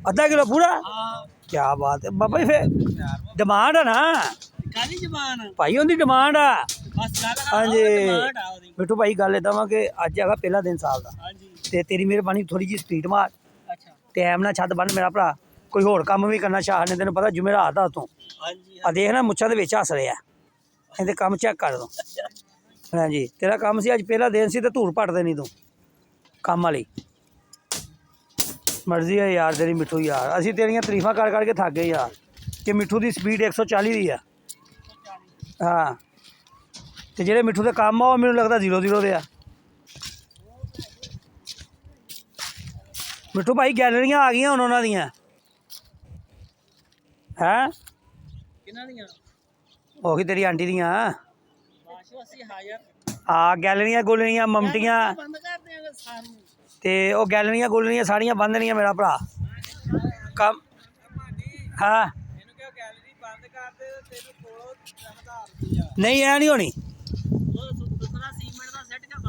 आधा किलो पूरा क्या बात है बाबा जी फिर डिमांड है ना भाई उनकी डिमांड आ हाँ जी मिठू भाई गल इदा वा कि अज है पहला दिन साल का ते तेरी मेहरबानी थोड़ी जी स्पीड मार टाइम ना छत बन मेरा भरा कोई होर कम भी करना चाह ने तेन पता जुमेरात आ तू आ देख ना मुच्छा दे विच हस रहा इहदे कम चेक कर दो हाँ जी तेरा कम सी अज पहला दिन सी ते धूड़ पटदे नहीं तू कम वाली मर्जी है यार तेरी मिठू यार असी तेरिया तरीफा कर करके थक गए यार कि मिठू की स्पीड 140 दी है हाँ तो जेडे मिठू के काम आ मैनू लगता 0-0 दे मिठू भाई गैलरियां आ गई हुण उन्हां दियां हैं ओही तेरी आंटी दियां हाँ गैलरियां गुलरियां ममटियां ते ओ गैलरियां गुलरियां सारियां बंद नहीं मेरा भरा कम हाँ नहीं ऐ नहीं होनी